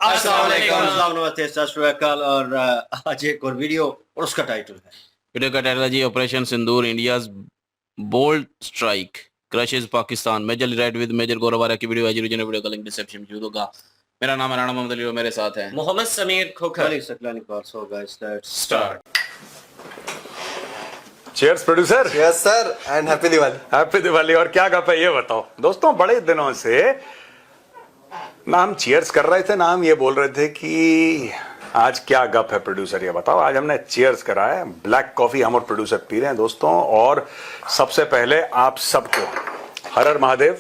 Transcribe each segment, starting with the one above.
अस्सलाम वालेकुम, नमस्ते, सत श्री अकाल। और आज एक और वीडियो और उसका टाइटल है, वीडियो का टाइटल है जी operation Sindoor, India's bold strike crushes Pakistan. Major ride with major Gaurav Arya की वीडियो है जी। ओरिजिनल वीडियो का लिंक डिस्क्रिप्शन में मौजूद होगा। मेरा नाम है राणा मोहम्मद अली और मेरे साथ है Mohammad Sameer Khokhar. So guys, let's start. Cheers producer. Yes sir, and happy Diwali. Happy Diwali. और क्या गप है ये बताओ दोस्तों, बड़े दिनों से ना हम चीयर्स कर रहे थे ना हम ये बोल रहे थे कि आज क्या गप है प्रोड्यूसर, ये बताओ। आज हमने चीयर्स करा है, ब्लैक कॉफी हम और प्रोड्यूसर पी रहे हैं दोस्तों। और सबसे पहले आप सबको हर हर महादेव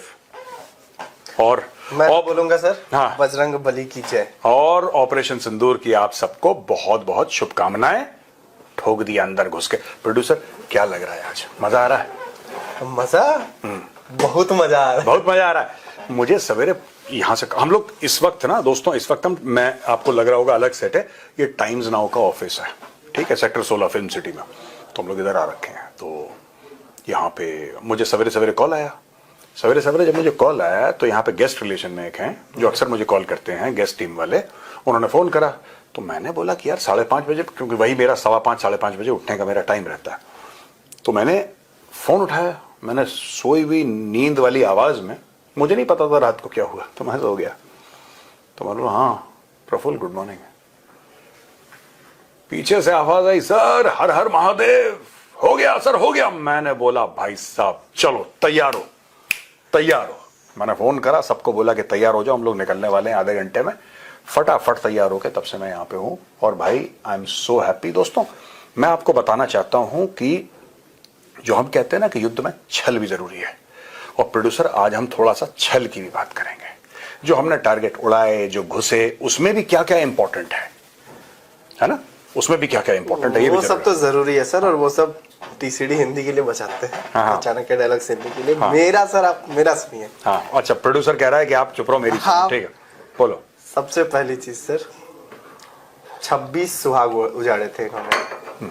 और मैं बोलूंगा सर, हाँ, बजरंग बली की जय। और ऑपरेशन सिंदूर की आप सबको बहुत बहुत शुभकामनाएं। ठोक दिया अंदर घुस के। प्रोड्यूसर क्या लग रहा है आज, मजा आ रहा है? मजा, बहुत मजा आ रहा है। बहुत मजा आ रहा है। मुझे सवेरे यहां से हम लोग इस वक्त ना दोस्तों, इस वक्त मैं आपको लग रहा होगा अलग सेट है, ये टाइम्स नाउ का ऑफिस है, ठीक है, सेक्टर 16 फिल्म सिटी में। तो हम लोग इधर आ रखे हैं। तो यहाँ पे मुझे सवेरे सवेरे कॉल आया। सवेरे सवेरे जब मुझे कॉल आया तो यहाँ पे गेस्ट रिलेशन में एक हैं जो अक्सर मुझे कॉल करते हैं, गेस्ट टीम वाले। उन्होंने फोन करा तो मैंने बोला कि यार 5:30 बजे, क्योंकि वही मेरा 5:15 साढ़े 5 बजे उठने का मेरा टाइम रहता है। तो मैंने फोन उठाया। मैंने सोई हुई नींद वाली आवाज में, मुझे नहीं पता था रात को क्या हुआ, तो मैं सो गया। तो मैं बोला हाँ प्रफुल्ल गुड मॉर्निंग। पीछे से आवाज आई, सर हर हर महादेव, हो गया सर हो गया। मैंने बोला भाई साहब चलो तैयार हो तैयार हो। मैंने फोन करा, सबको बोला कि तैयार हो जाओ, हम लोग निकलने वाले हैं आधे घंटे में। फटाफट तैयार होके तब से मैं यहाँ पे हूँ। और भाई आई एम सो हैप्पी। दोस्तों मैं आपको बताना चाहता हूँ कि जो हम कहते हैं ना कि युद्ध में छल भी जरूरी है। और प्रोड्यूसर आज हम थोड़ा सा छल की भी बात करेंगे। जो हमने टारगेट उड़ाए, जो घुसे, उसमें भी क्या क्या इंपॉर्टेंट है ना, उसमें भी क्या क्या इंपॉर्टेंट है, ये वो सब तो जरूरी है सर। और वो सब टीसीडी हिंदी के लिए बचाते हैं, हाँ। अचानक के डायलॉग सुनने के लिए। हाँ। मेरा सर, आप मेरा सुनिए। हाँ अच्छा, प्रोड्यूसर कह रहा है कि आप चुप रहो, मेरी हाँ। ठीक है बोलो। सबसे पहली चीज सर, 26 सुहाग उजाड़े थे इन्होंने,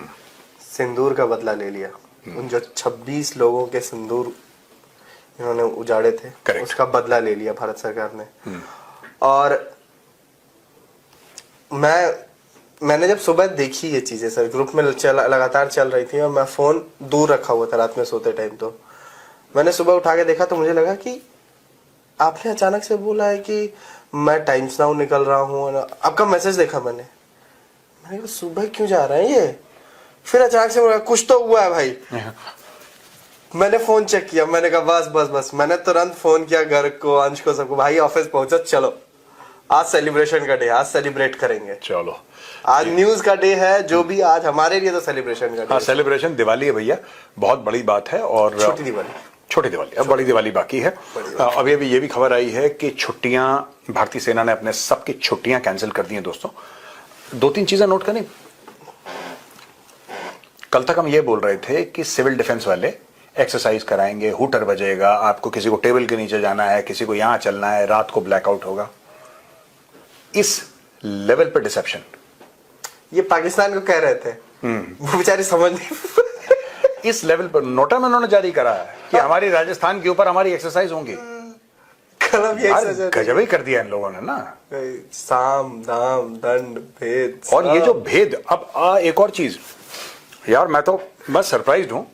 सिंदूर का बदला ले लिया। उन जो 26 लोगों के सिंदूर इन्होंने उजाड़े थे, Correct. उसका बदला ले लिया भारत सरकार ने। और मैंने जब सुबह देखी ये चीजें सर, ग्रुप में लगातार चल रही थी और मैं फोन दूर रखा हुआ था रात में सोते टाइम। तो मैंने सुबह उठा के देखा तो मुझे लगा कि आपने अचानक से बोला है कि मैं टाइम्स नाउ निकल रहा हूँ। आपका मैसेज देखा मैंने कहा सुबह क्यों जा रहे हैं ये। फिर अचानक से बोला कुछ तो हुआ है भाई। मैंने फोन चेक किया, मैंने कहा बस बस बस। मैंने तुरंत फोन किया घर को, अंश को, सबको, भाई ऑफिस पहुंचो, चलो आज सेलिब्रेशन का डे, आज सेलिब्रेट करेंगे। चलो आज न्यूज का डे है, जो भी आज हमारे लिए तो सेलिब्रेशन का डे। हाँ सेलिब्रेशन, दिवाली है भैया, बहुत बड़ी बात है। और छोटी दिवाली, छोटी दिवाली, अब बड़ी दिवाली बाकी है। अभी अभी ये भी खबर आई है कि छुट्टियां, भारतीय सेना ने अपने सबकी छुट्टियां कैंसिल कर दी हैं दोस्तों। 2-3 चीजें नोट करें। कल तक हम ये बोल रहे थे कि सिविल डिफेंस वाले एक्सरसाइज कराएंगे, हूटर बजेगा, आपको किसी को टेबल के नीचे जाना है, किसी को यहां चलना है, रात को ब्लैकआउट होगा। इस लेवल पे डिसेप्शन ये पाकिस्तान को कह रहे थे, वो बेचारे समझ नहीं। इस लेवल पर नोटा में उन्होंने जारी करा है कि हमारी राजस्थान के ऊपर हमारी एक्सरसाइज होंगी। गजब ही कर दिया इन लोगों ने ना। साम दाम दंड भेद। और ये जो भेद, अब एक और चीज यार, मैं सरप्राइज्ड हूं।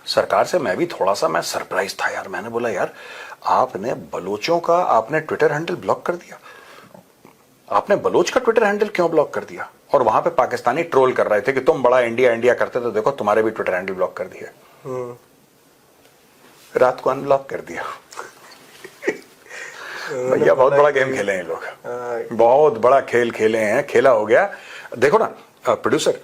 सरकार से मैं भी थोड़ा सा सरप्राइज था यार। मैंने बोला यार आपने बलोचों का आपने ट्विटर हैंडल ब्लॉक कर दिया। आपने बलोच का ट्विटर हैंडल क्यों ब्लॉक कर दिया? और वहां पे पाकिस्तानी ट्रोल कर रहे थे कि तुम बड़ा इंडिया इंडिया करते, तो देखो तुम्हारे भी ट्विटर हैंडल ब्लॉक कर दिया। रात को अनब्लॉक कर दिया। भैया बहुत बड़ा गेम खेले हैं लोग, बहुत बड़ा खेल खेले हैं, खेला हो गया। देखो ना प्रोड्यूसर,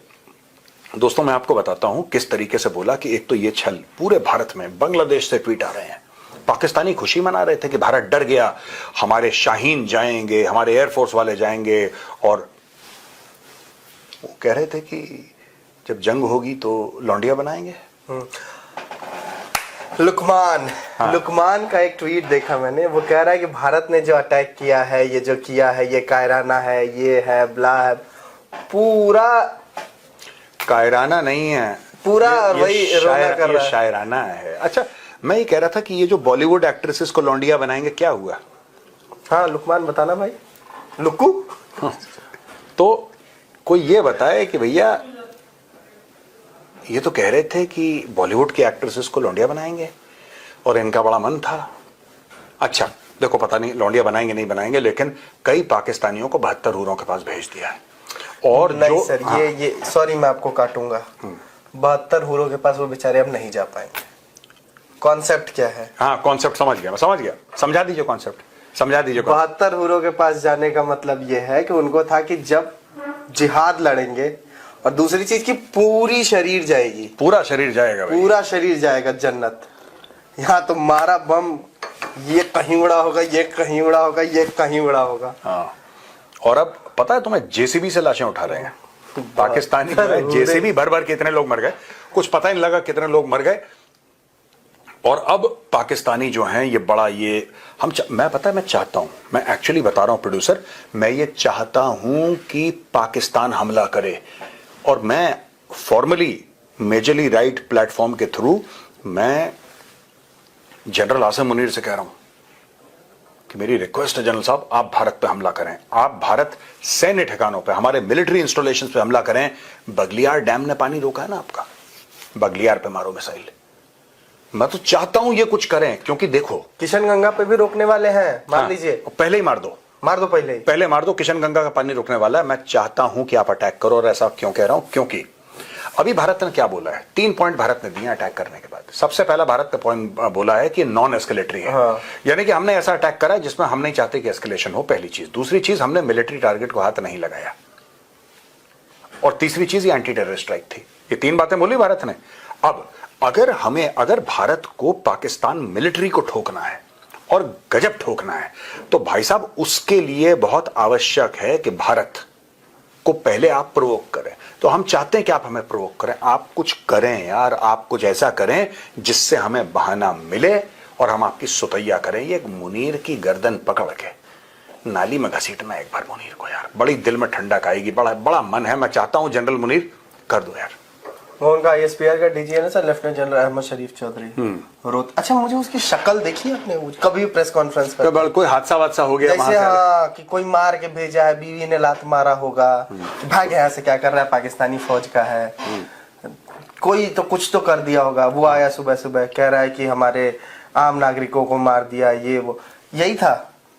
दोस्तों मैं आपको बताता हूं किस तरीके से बोला कि एक तो ये छल पूरे भारत में, बांग्लादेश से ट्वीट आ रहे हैं, पाकिस्तानी खुशी मना रहे थे कि भारत डर गया, हमारे शाहीन जाएंगे, हमारे एयरफोर्स वाले जाएंगे। और वो कह रहे थे कि जब जंग होगी तो लौंडिया बनाएंगे। लुकमान, हाँ। लुकमान का एक ट्वीट देखा मैंने, वो कह रहा है कि भारत ने जो अटैक किया है, ये जो किया है, ये कायराना है, ये है ब्ला है, पूरा कायराना नहीं है, पूरा वही रोना कर रहा है, शायराना है। अच्छा मैं ये कह रहा था कि ये जो बॉलीवुड एक्ट्रेसेस को लौंडिया बनाएंगे क्या हुआ? हाँ लुकमान बताना भाई। लुक्कू। तो कोई ये बताए कि भैया ये तो कह रहे थे कि बॉलीवुड की एक्ट्रेसेस को लौंडिया बनाएंगे और इनका बड़ा मन था। अच्छा देखो, पता नहीं लौंडिया बनाएंगे नहीं बनाएंगे, लेकिन कई पाकिस्तानियों को 72 हूरों के पास भेज दिया है। और नहीं जो सर, ये सॉरी मैं आपको काटूंगा, 72 हूरों के पास वो बेचारे अब नहीं जा पाएंगे। कॉन्सेप्ट क्या है? हाँ कॉन्सेप्ट समझ गया, मैं समझ गया, समझा दीजिए कॉन्सेप्ट, समझा दीजिए। 72 हूरों के पास जाने का मतलब ये है कि उनको था कि जब जिहाद लड़ेंगे, और दूसरी चीज की पूरी शरीर जाएगी, पूरा शरीर जाएगा भाई। पूरा शरीर जाएगा जन्नत। यहाँ तो मारा बम, ये कहीं उड़ा होगा, ये कहीं उड़ा होगा, ये कहीं उड़ा होगा। हाँ, और अब पता है तुम्हें, जेसीबी से लाशें उठा रहे हैं पाकिस्तानी। जेसीबी भर भर कितने लोग मर गए, कुछ पता ही नहीं लगा कितने लोग मर गए। और अब पाकिस्तानी जो हैं ये बड़ा ये मैं पता है मैं चाहता हूं, मैं एक्चुअली बता रहा हूं प्रोड्यूसर, मैं ये चाहता हूं कि पाकिस्तान हमला करे, और मैं फॉर्मली मेजरली राइट प्लेटफॉर्म के थ्रू मैं जनरल आसिम मुनीर से कह रहा हूं कि मेरी रिक्वेस्ट है जनरल साहब, आप भारत पे हमला करें, आप भारत सैन्य ठिकानों पे, हमारे मिलिट्री इंस्टॉलेशन पे हमला करें। बगलियार डैम ने पानी रोका है ना आपका, बगलियार पे मारो मिसाइल। मैं तो चाहता हूं ये कुछ करें, क्योंकि देखो किशन गंगा पे भी रोकने वाले हैं, मार लीजिए। पहले ही मार दो, पहले मार दो, किशन गंगा का पानी रोकने वाला है। मैं चाहता हूं कि आप अटैक करो, और ऐसा क्यों कह रहा हूं, क्योंकि अभी भारत ने क्या बोला है, 3 पॉइंट भारत ने दिए अटैक करने के बाद। सबसे पहला भारत ने पॉइंट बोला है कि नॉन एस्केलेटरी है, यानी कि हमने ऐसा अटैक करा जिसमें हम नहीं चाहते कि एस्केलेशन हो, पहली चीज। दूसरी चीज, हमने मिलिट्री टारगेट को हाथ नहीं लगाया, और तीसरी चीज ये एंटी टेररिस्ट स्ट्राइक थी। ये 3 बातें बोली भारत ने। अब अगर भारत को पाकिस्तान मिलिट्री को ठोकना है और गजब ठोकना है, तो भाई साहब उसके लिए बहुत आवश्यक है कि भारत को पहले आप प्रोवोक करें। तो हम चाहते हैं कि आप हमें प्रोवोक करें, आप कुछ करें यार, आप कुछ ऐसा करें जिससे हमें बहाना मिले और हम आपकी सुतैया करें। ये मुनीर की गर्दन पकड़ के नाली में घसीटना एक बार मुनीर को यार, बड़ी दिल में ठंडक आएगी, बड़ा बड़ा मन है। मैं चाहता हूं जनरल मुनीर कर दो यार। वो उनका ISPR का डीजी है ना सर, लेफ्टिनेंट जनरल अहमद शरीफ चौधरी। अच्छा, मुझे उसकी शक्ल देखी है आपने कभी प्रेस कॉन्फ्रेंस पर? कोई हादसा हो गया जैसे हाँ, कि कोई मार के भेजा है, बीवी ने लात मारा होगा, भाग यहाँ से, क्या कर रहा है, पाकिस्तानी फौज का है, कोई तो कुछ तो कर दिया होगा। वो आया सुबह सुबह कह रहा है कि हमारे आम नागरिकों को मार दिया, ये वो, यही था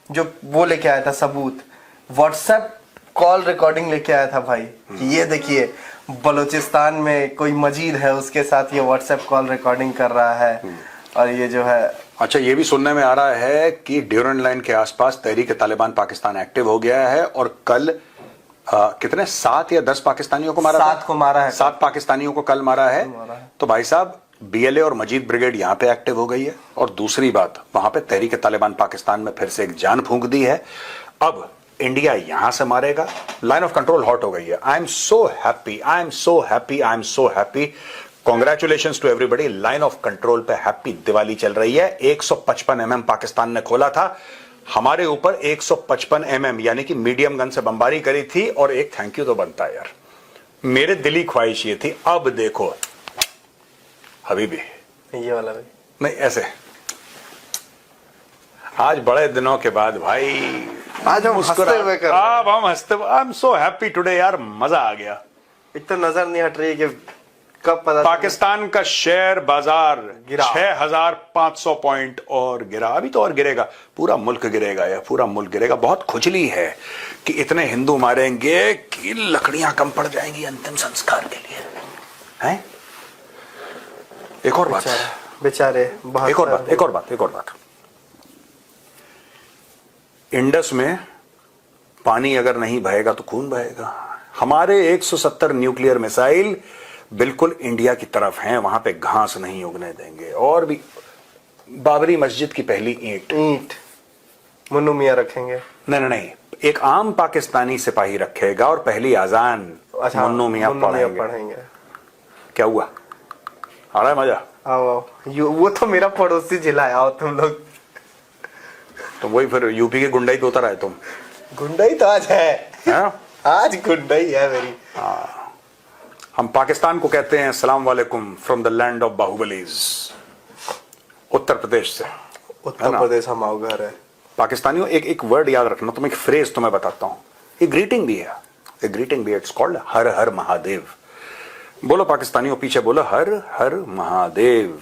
जो वो लेके आया था सबूत। व्हाट्सएप कॉल रिकॉर्डिंग लेके आया था भाई, कि ये देखिए बलूचिस्तान में कोई मजीद है, उसके साथ ये व्हाट्सएप कॉल रिकॉर्डिंग कर रहा है, और ये जो है। अच्छा, ये भी सुनने में आ रहा है कि ड्यूरन लाइन के आसपास तहरीक तालिबान पाकिस्तान एक्टिव हो गया है, और कल कितने 7 या 10 पाकिस्तानियों को मारा, 7 को मारा है, 7 पाकिस्तानियों को कल मारा है। तो भाई साहब BLA और मजीद ब्रिगेड यहाँ पे एक्टिव हो गई है, और दूसरी बात, वहां पे तहरीक तालिबान पाकिस्तान में फिर से एक जान फूंक दी है। अब इंडिया यहां से मारेगा, लाइन ऑफ कंट्रोल हॉट हो गई है। I am so happy, I am so happy, I am so happy. Congratulations to everybody. Line of control पे हैप्पी दिवाली चल रही है। 155 mm पाकिस्तान ने खोला था, हमारे ऊपर 155 mm यानी कि मीडियम गन से बमबारी करी थी, और एक थैंक यू तो बनता है यार, मेरे दिली ख्वाहिश ये थी। अब देखो हबीबी, ये वाला भी नहीं ऐसे, आज बड़े दिनों के बाद भाई आज हम हंसते हुए कर रहे हैं। अब हम हंसते, आई एम सो हैप्पी टुडे यार, मजा आ गया। एक तो नजर नहीं हट रही कि कब पता पाकिस्तान का शेयर बाजार गिरा 6500 पॉइंट और गिरा, अभी तो और गिरेगा, पूरा मुल्क गिरेगा यार, पूरा मुल्क गिरेगा। बहुत खुजली है कि इतने हिंदू मारेंगे कि लकड़ियां कम पड़ जाएंगी अंतिम संस्कार के लिए, हैं? एक और बात, बेचारे, एक और बात, इंडस में पानी अगर नहीं बहेगा तो खून बहेगा। हमारे 170 न्यूक्लियर मिसाइल बिल्कुल इंडिया की तरफ हैं, वहां पे घास नहीं उगने देंगे। और भी बाबरी मस्जिद की पहली ईंट मुन्नू मियां रखेंगे, नहीं, एक आम पाकिस्तानी सिपाही रखेगा, और पहली अजान मुन्नू मियां पढ़ेंगे। क्या हुआ, आ रहा है मजा? आओ, वो तो मेरा पड़ोसी जिला है, आओ तुम लोग। तो वही फिर यूपी के गुंडाई पे उतर आए तुम। गुंडाई तो आज है, आज गुंडाई है मेरी। हम पाकिस्तान को कहते हैं अस्सलाम वालेकुम from the land of बाहुबलीज, Uttar Pradesh से। उत्तर प्रदेश हमारा घर है। पाकिस्तानियों एक एक वर्ड याद रखना, तुम एक फ्रेज तुम्हें बताता हूं, एक ग्रीटिंग भी है, एक ग्रीटिंग भी है, इट्स कॉल्ड हर हर महादेव। बोलो पाकिस्तानियों, पीछे बोलो हर हर महादेव,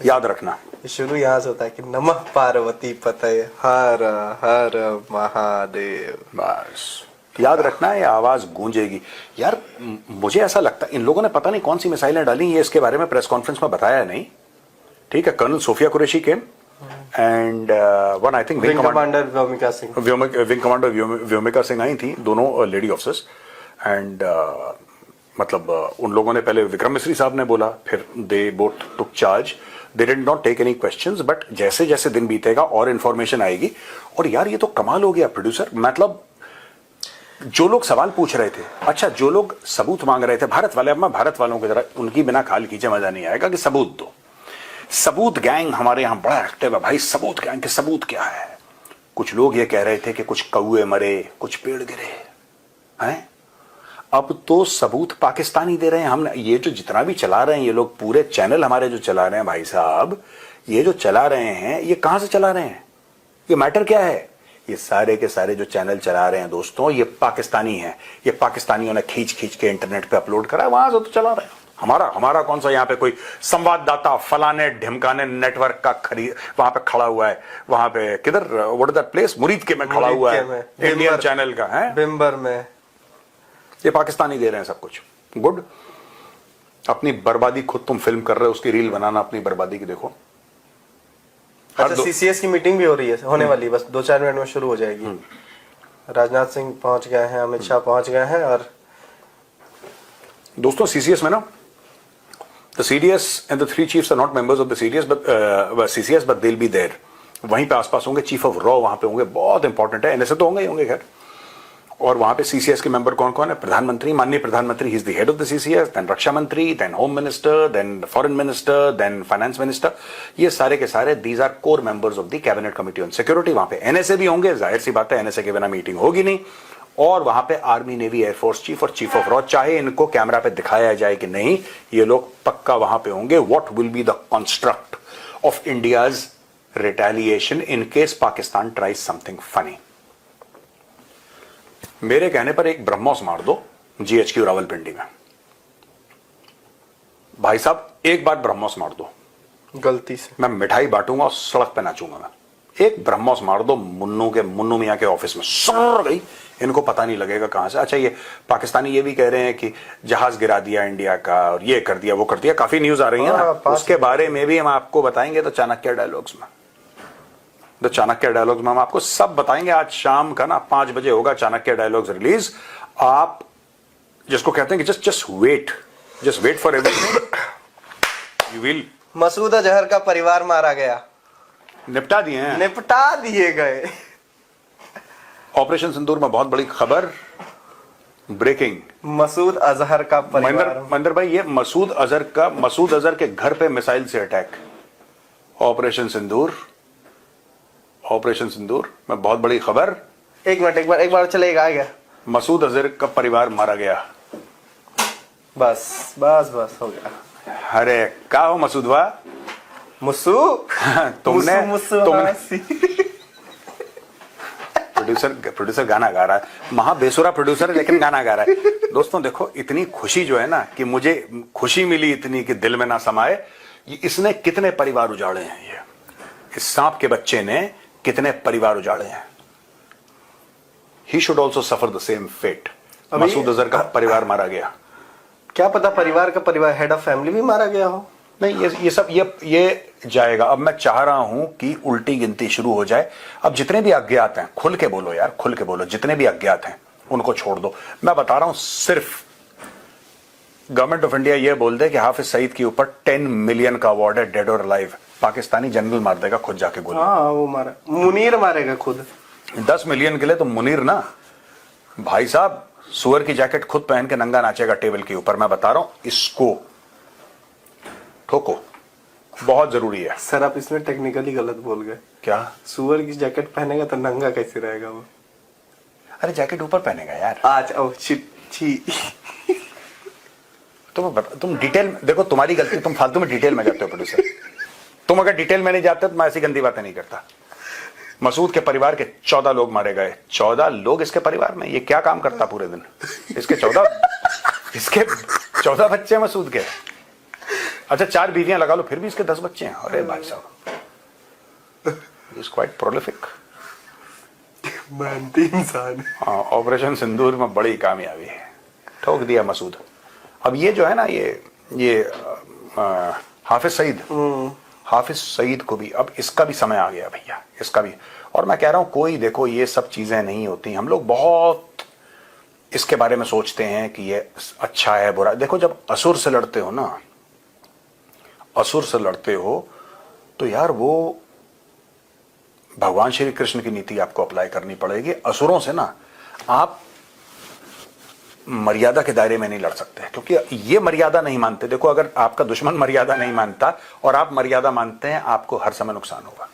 याद रखना। शुरू यहाँ से होता है कि नमः पार्वती पतये हर हर महादेव। बस याद रखना है, ये आवाज गूंजेगी यार। मुझे ऐसा लगता है इन लोगों ने पता नहीं कौन सी मिसाइलें डाली, ये इसके बारे में प्रेस कॉन्फ्रेंस में बताया नहीं, ठीक है। Colonel Sofia Qureshi came and one I think wing commander Vyomika Singh, wing commander Vyomika Singh आई थी, दोनों लेडी ऑफिसर्स। एंड मतलब उन लोगों ने पहले विक्रम मिश्री साहब ने बोला, फिर they both took charge, they did not take any questions, but जैसे जैसे दिन बीतेगा और इन्फॉर्मेशन आएगी। और यार ये तो कमाल हो गया प्रोड्यूसर, मतलब जो लोग सवाल पूछ रहे थे, अच्छा जो लोग सबूत मांग रहे थे, भारत वाले, अब मैं भारत वालों की तरह उनकी बिना खाल खींचे मजा नहीं आएगा कि सबूत दो। सबूत गैंग हमारे यहां बड़ा एक्टिव है भाई, सबूत गैंग के सबूत क्या है। कुछ लोग ये कह रहे थे कि कुछ कौए मरे, कुछ पेड़ गिरे हैं, अब तो सबूत पाकिस्तानी दे रहे हैं। हम ये जो जितना भी चला रहे हैं ये लोग, पूरे चैनल हमारे जो चला रहे हैं भाई साहब, ये जो चला रहे हैं ये कहां से चला रहे हैं, ये मैटर क्या है। ये सारे के सारे जो चैनल चला रहे हैं दोस्तों, ये पाकिस्तानी हैं, ये पाकिस्तानियों ने खींच खींच के इंटरनेट पे अपलोड करा है, वहां से तो चला रहे हैं। हमारा कौन सा यहाँ पे कोई संवाददाता फलाने ढिमकाने नेटवर्क का खरीद वहां पे खड़ा हुआ है, वहां पे किधर, व्हाट इज दैट प्लेस, मुरीद के में खड़ा हुआ है, इंडियन चैनल का है, बिम्बर में। ये पाकिस्तानी दे रहे हैं सब कुछ। गुड, अपनी बर्बादी खुद तुम फिल्म कर रहे हो, उसकी रील बनाना अपनी बर्बादी की देखो। अच्छा, सीसीएस की मीटिंग भी हो रही है, होने वाली है, बस 2-4 मिनट में शुरू हो जाएगी। राजनाथ सिंह पहुंच गए हैं, अमित शाह पहुंच गए हैं। और दोस्तों सीसीएस में ना, the CDS and the 3 chiefs are not members of the CDS but CCS, but they will be there. वहीं पे आसपास होंगे, चीफ ऑफ रॉ वहां पे होंगे, बहुत इंपॉर्टेंट है। एनएसए तो होंगे ही होंगे खैर। और वहां पे सीसीएस के मेंबर कौन कौन है, प्रधानमंत्री, माननीय प्रधानमंत्री, he is the head of the CCS, then रक्षा मंत्री, then home minister, then foreign minister, then finance minister, ये सारे के सारे these are core members of the cabinet committee on security. वहां पे एनएसए भी होंगे, जाहिर सी बात है एनएसए के बिना मीटिंग होगी नहीं। और वहां पे आर्मी, नेवी, एयरफोर्स चीफ और चीफ ऑफ रॉ, चाहे इनको कैमरा पे दिखाया जाए कि नहीं, ये लोग पक्का वहां पे होंगे। What will be the construct of India's retaliation in case Pakistan tries something funny. मेरे कहने पर एक ब्रह्मोस मार दो जीएचक्यू रावलपिंडी में, भाई साहब एक बार ब्रह्मोस मार दो, गलती से मैं मिठाई बांटूंगा और सड़क पे नाचूंगा मैं। एक ब्रह्मोस मार दो मुन्नू मियां के ऑफिस में, सर गई, इनको पता नहीं लगेगा कहां से। अच्छा, ये पाकिस्तानी ये भी कह रहे हैं कि जहाज गिरा दिया इंडिया का, और ये कर दिया वो कर दिया, काफी न्यूज आ रही है ना, उसके बारे में भी हम आपको बताएंगे। तो चाणक्य डायलॉग्स में, द चाणक्य डायलॉग्स में हम आपको सब बताएंगे। आज शाम का ना 5 बजे होगा चाणक्य डायलॉग्स रिलीज। आप जिसको कहते हैं कि just wait for everything, you will. Masood Azhar का परिवार मारा गया, निपटा दिए गए। ऑपरेशन सिंदूर में बहुत बड़ी खबर, ब्रेकिंग, मसूद अजहर का परिवार। महेंद्र भाई, ये मसूद अजहर के घर पे मिसाइल से अटैक, ऑपरेशन सिंदूर में बहुत बड़ी खबर। एक बार चलेगा, आ गया। मसूद अजहर का परिवार मारा गया, बस हो गया। अरे क्या हो मसूदवा, तुमने प्रोड्यूसर गाना गा रहा है, महाबेसुरा प्रोड्यूसर है लेकिन गाना गा रहा है। दोस्तों देखो, इतनी खुशी जो है ना, कि मुझे खुशी मिली इतनी कि दिल में ना समाये। इसने कितने परिवार उजाड़े हैं, ये इस सांप के बच्चे ने कितने परिवार उजाड़े हैं। He should also suffer the same fate. Masood Azhar का परिवार मारा गया, क्या पता परिवार का परिवार, हेड ऑफ फैमिली भी मारा गया हो। नहीं, ये सब ये जाएगा। अब मैं चाह रहा हूं कि उल्टी गिनती शुरू हो जाए। अब जितने भी अज्ञात हैं, खुल के बोलो यार, खुल के बोलो, जितने भी अज्ञात हैं उनको छोड़ दो। मैं बता रहा हूं, सिर्फ गवर्नमेंट ऑफ इंडिया ये बोल दे कि हाफिज सईद के ऊपर 10 मिलियन का अवार्ड है, डेड और लाइव, पाकिस्तानी जनरल मार देगा खुद जाके गोली। हाँ, वो मारा, मुनीर मारेगा खुद। 10 मिलियन के लिए तो मुनीर ना भाई साहब, सुअर की जैकेट खुद पहन के नंगा नाचेगा टेबल के ऊपर। मैं बता रहा हूं, इसको ठोको, बहुत जरूरी है। सर आप इसमें टेक्निकली गलत बोल गए। क्या? सुअर की जैकेट पहनेगा तो नंगा कैसे रहेगा वो? अरे जैकेट ऊपर पहनेगा यार। आज छी तुम डिटेल देखो, तुम्हारी गलती, तुम फालतू में डिटेल में जाते हो प्रोड्यूसर। तुम अगर डिटेल में नहीं जाते तो मैं ऐसी गंदी बातें नहीं करता। मसूद के परिवार के 14 लोग मारे गए। 14 लोग इसके परिवार में, ये क्या काम करता पूरे दिन? इसके 14 बच्चे हैं मसूद के। अच्छा 4 बीवियां लगा लो फिर भी इसके 10 बच्चे हैं। अरे भाई साहब, इज क्वाइट प्रोलिफिक। मेहनती इंसान। हाँ, ऑपरेशन सिंदूर में बड़ी कामयाबी है, ठोक दिया मसूद। अब ये जो है ना, ये हाफिज सईद को भी, अब इसका भी समय आ गया भैया, इसका भी। और मैं कह रहा हूं कोई, देखो ये सब चीजें नहीं होती, हम लोग बहुत इसके बारे में सोचते हैं कि ये अच्छा है बुरा। देखो जब असुर से लड़ते हो ना, असुर से लड़ते हो तो यार वो भगवान श्री कृष्ण की नीति आपको अप्लाई करनी पड़ेगी। असुरों से ना आप मर्यादा के दायरे में नहीं लड़ सकते, क्योंकि ये मर्यादा नहीं मानते। देखो अगर आपका दुश्मन मर्यादा नहीं मानता और आप मर्यादा मानते हैं, आपको हर समय नुकसान होगा।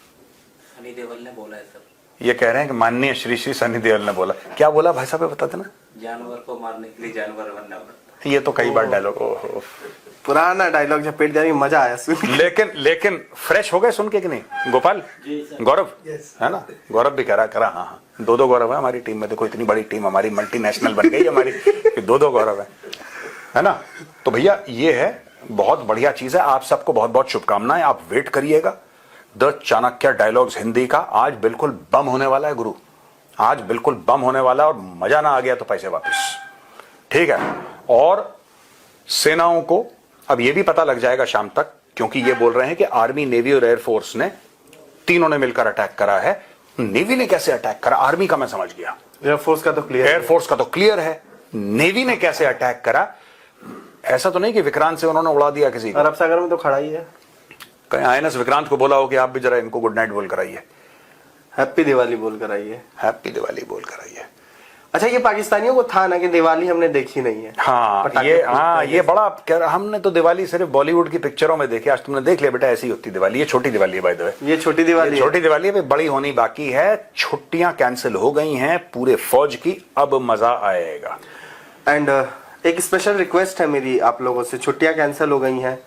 सनी देओल ने बोला है सर, ये कह रहे हैं कि माननीय श्री श्री सनी देओल ने बोला। क्या बोला भाई साहब, बता देना। जानवर को मारने के लिए जानवर बनना पड़ता। ये तो कई बार डायलॉग, ओहो पुराना डायलॉग जब पेट जाने मजा आया सुन। लेकिन फ्रेश हो गए सुन के कि नहीं? गोपाल, गौरव है ना, गौरव भी कह रहा हाँ हाँ, 2 गौरव है हमारी टीम में। देखो इतनी बड़ी टीम हमारी मल्टीनेशनल बन गई हमारी, 2 गौरव है ना। तो भैया ये है, बहुत बढ़िया चीज है। आप सबको बहुत बहुत शुभकामनाएं। आप वेट करिएगा द चाणक्य डायलॉग्स हिंदी का। आज बिल्कुल बम होने वाला है गुरु, आज बिल्कुल बम होने वाला है। और मजा ना आ गया तो पैसे वापस, ठीक है। और सेनाओं को अब ये भी पता लग जाएगा शाम तक, क्योंकि ये बोल रहे हैं कि आर्मी, नेवी और एयरफोर्स ने, तीनों ने मिलकर अटैक करा है। नेवी ने कैसे अटैक करा, आर्मी का मैं समझ गया, एयरफोर्स का तो क्लियर, एयरफोर्स का तो क्लियर है। नेवी ने कैसे अटैक करा? ऐसा तो नहीं कि विक्रांत से उन्होंने उड़ा दिया किसी को। अरब सागर में तो खड़ा ही है। कहीं आईएनएस विक्रांत को बोला हो कि आप भी जरा इनको गुड नाइट बोल कर आइए, हैप्पी दिवाली बोल कर आइए, हैप्पी दिवाली बोल कर आइए। अच्छा ये पाकिस्तानियों को था ना कि दिवाली हमने देखी नहीं है। ये बड़ा कह रहा, हमने तो दिवाली सिर्फ बॉलीवुड की पिक्चरों में देखी। आज तुमने देख लिया बेटा, ऐसी होती दिवाली। ये छोटी दिवाली है बाय द वे, ये छोटी दिवाली, छोटी दिवाली है, बड़ी होनी बाकी है। छुट्टियां कैंसिल हो गई हैं पूरे फौज की, अब मजा आएगा। एंड एक स्पेशल रिक्वेस्ट है मेरी आप लोगों से, छुट्टियां कैंसिल हो गई हैं।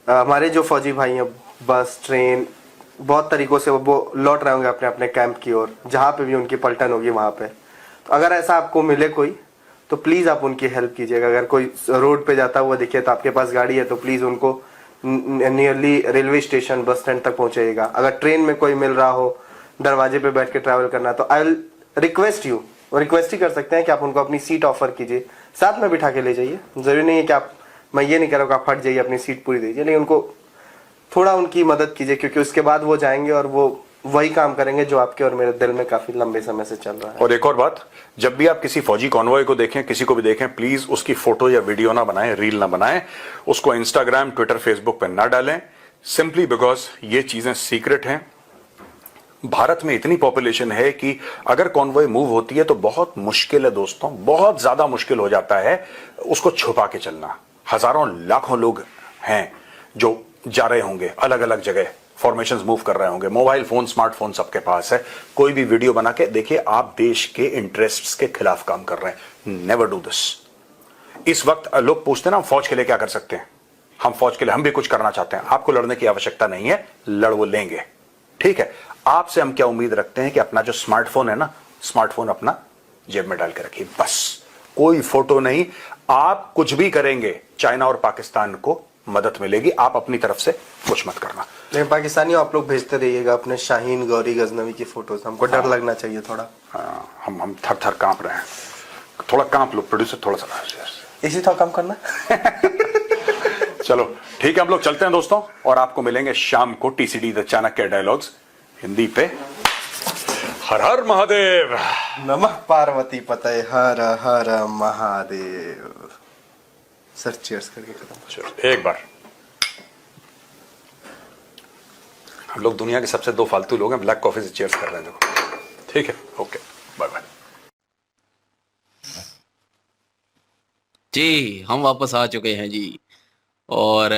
हमारे जो फौजी भाई हैं, बस, ट्रेन, बहुत तरीकों से वो लौट रहे होंगे अपने अपने कैंप की ओर, जहाँ पे भी उनकी पलटन होगी वहाँ पे। तो अगर ऐसा आपको मिले कोई, तो प्लीज़ आप उनकी हेल्प कीजिएगा। अगर कोई रोड पे जाता हुआ दिखे तो आपके पास गाड़ी है तो प्लीज़ उनको nearly railway station, bus stand तक पहुँचाइएगा। अगर ट्रेन में कोई मिल रहा हो, दरवाजे पे बैठ के ट्रैवल करना, तो आई विल रिक्वेस्ट यू, और रिक्वेस्ट ही कर सकते हैं कि आप उनको अपनी सीट ऑफर कीजिए, साथ में बिठा के ले जाइए। ज़रूरी नहीं है कि आप, मैं ये नहीं कह रहा हूँ कि आप हट जाइए, अपनी सीट पूरी दीजिए, लेकिन उनको थोड़ा उनकी मदद कीजिए, क्योंकि उसके बाद वो जाएंगे और वो वही काम करेंगे जो आपके और मेरे दिल में काफी लंबे समय से चल रहा है। और एक और बात, जब भी आप किसी फौजी कॉन्वॉय को देखें, किसी को भी देखें, प्लीज उसकी फोटो या वीडियो ना बनाएं, रील ना बनाएं, उसको इंस्टाग्राम, ट्विटर, फेसबुक पे ना डालें, सिंपली बिकॉज ये चीजें सीक्रेट हैं। भारत में इतनी पॉपुलेशन है कि अगर कॉन्वॉय मूव होती है तो बहुत मुश्किल है दोस्तों, बहुत ज्यादा मुश्किल हो जाता है उसको छुपा के चलना। हजारों लाखों लोग हैं जो जा रहे होंगे अलग अलग जगह, फॉर्मेशंस मूव कर रहे होंगे, मोबाइल फोन, स्मार्टफोन सबके पास है। कोई भी वीडियो बना के देखिए, आप देश के इंटरेस्ट्स के खिलाफ काम कर रहे हैं। Never do this. इस वक्त लोग पूछते हैं ना, हम फौज के लिए क्या कर सकते हैं, हम फौज के लिए हम भी कुछ करना चाहते हैं। आपको लड़ने की आवश्यकता नहीं है, लड़ वो लेंगे, ठीक है। आपसे हम क्या उम्मीद रखते हैं कि अपना जो स्मार्टफोन है ना, स्मार्टफोन अपना जेब में डाल के रखिए, बस। कोई फोटो नहीं, आप कुछ भी करेंगे चाइना और पाकिस्तान को मदद मिलेगी, आप अपनी तरफ से कुछ मत करना। लेकिन पाकिस्तानियों आप लोग भेजते रहिएगा अपने शाहीन, गौरी, गजनवी की फोटोज, हमको डर लगना चाहिए थोड़ा। हम थर थर कांप रहे हैं, थोड़ा कांप लो प्रोड्यूसर, थोड़ा सा इसी तरह काम करना। चलो ठीक है, हम लोग चलते हैं दोस्तों, और आपको मिलेंगे शाम को TCD the Chanakya dialogues Hindi पे। हर हर महादेव, नमः पार्वती पतये, हर हर महादेव। सर चीयर्स करके खत्म। एक बार हम लोग दुनिया के सबसे 2 फालतू लोग हैं, ब्लैक कॉफी से चीयर्स कर रहे हैं, देखो, ठीक है, ओके, बाय बाय। जी हम वापस आ चुके हैं जी, और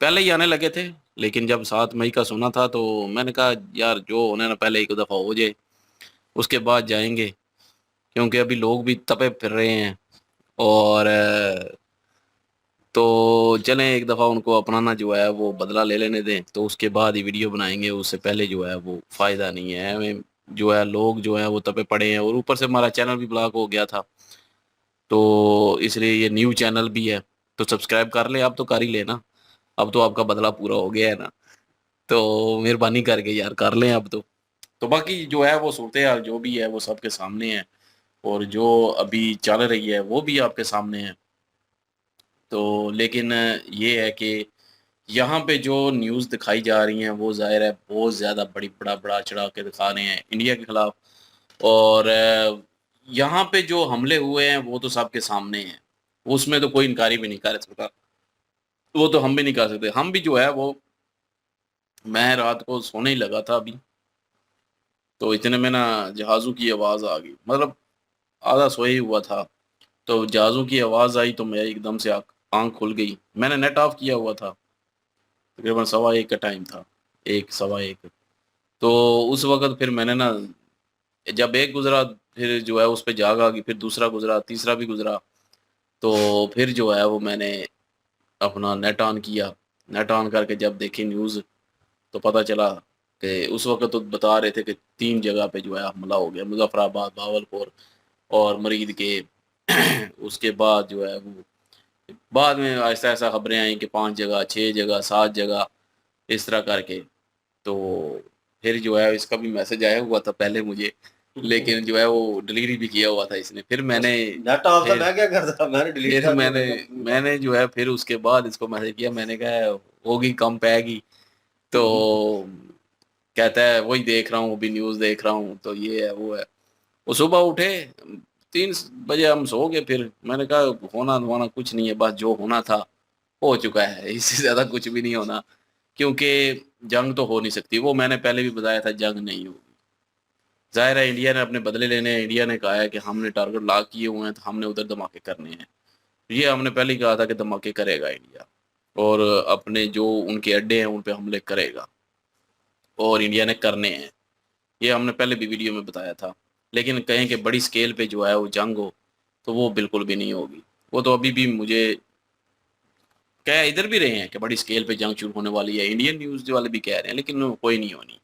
पहले ही आने लगे थे, लेकिन जब 7 मई का सुना था तो मैंने कहा यार जो होने ना पहले एक दफ़ा हो जाए, उसके बाद जाएंगे, क्योंकि अभी लोग भी तपे फिर रहे हैं। और तो चलें एक दफ़ा उनको अपनाना जो है वो बदला ले लेने दें, तो उसके बाद ही वीडियो बनाएंगे। उससे पहले जो है वो फ़ायदा नहीं है हमें, जो है लोग जो है वो तपे पड़े हैं, और ऊपर से हमारा चैनल भी ब्लॉक हो गया था, तो इसलिए ये न्यू चैनल भी है, तो सब्सक्राइब कर ले। आप तो कर ही लेना, अब तो आपका बदला पूरा हो गया है ना, तो मेहरबानी करके यार कर लें अब तो। तो बाकी जो है वो सूरत हाल जो भी है वो सबके सामने है, और जो अभी चल रही है वो भी आपके सामने है। तो लेकिन ये है कि यहाँ पे जो न्यूज़ दिखाई जा रही हैं वो ज़ाहिर है बहुत ज़्यादा बड़ा चढ़ा के दिखा रहे हैं इंडिया के खिलाफ, और यहाँ पे जो हमले हुए हैं वो तो सबके सामने हैं, उसमें तो कोई इनकारी भी नहीं कर सकता, वो तो हम भी नहीं कर सकते। हम भी जो है वो, मैं रात को सोने ही लगा था अभी, तो इतने में ना जहाज़ों की आवाज़ आ गई, मतलब आधा सोया ही हुआ था, तो जहाज़ों की आवाज़ आई तो मैं एकदम से आँख खुल गई। मैंने नेट ऑफ किया हुआ था, तकरीबन 1:15 का टाइम था, 1 सवा 1। तो उस वक़्त फिर मैंने ना, जब एक गुज़रा फिर जो है उस पे जाग आ गई, फिर दूसरा गुज़रा, तीसरा भी गुज़रा, तो फिर जो है वो मैंने अपना नेट ऑन किया। नेट ऑन करके जब देखी न्यूज़, तो पता चला कि उस वक़्त तो बता रहे थे कि 3 जगह पे जो है हमला हो गया, मुज़फ़्फ़राबाद, भावलपुर और मरीद के। उसके बाद जो है वो बाद में ऐसा-ऐसा खबरें आई कि 5 जगह, 6 जगह, 7 जगह, इस तरह करके। तो फिर जो है इसका भी मैसेज आया हुआ था पहले मुझे, लेकिन जो है वो डिलीट भी किया हुआ था इसने। फिर मैंने नेट ऑफ था, फिर मैं क्या करता, मैंने डिलीट फिर कर दिया। मैंने मैंने जो है फिर उसके बाद इसको मैसेज किया, मैंने कहा होगी कम पैगी, तो कहता है वही देख रहा हूँ, अभी न्यूज़ देख रहा हूँ, तो ये है, वो है। वो सुबह उठे 3 बजे, हम सो गए, फिर मैंने कहा होना-धोना कुछ नहीं है, बस जो होना था, हो चुका है, इससे ज़्यादा कुछ भी नहीं होना, क्योंकि जंग तो हो नहीं सकती, वो मैंने पहले भी बताया था, जंग नहीं होगी। ज़ाहिर है इंडिया ने अपने बदले लेने हैं, इंडिया ने कहा है कि हमने टारगेट लॉक किए हुए हैं, तो हमने उधर धमाके करने हैं। ये हमने पहले ही कहा था कि धमाके करेगा इंडिया, और अपने जो उनके अड्डे हैं उन पे हमले करेगा, और इंडिया ने करने हैं। ये हमने पहले भी वीडियो में बताया था। लेकिन कहें कि बड़ी स्केल पे जो है वो जंग हो, तो वो बिल्कुल भी नहीं होगी। वो तो अभी भी मुझे कह इधर भी रहे हैं कि बड़ी स्केल पे जंग शुरू होने वाली है, इंडियन न्यूज़ वाले भी कह रहे हैं, लेकिन कोई नहीं होनी।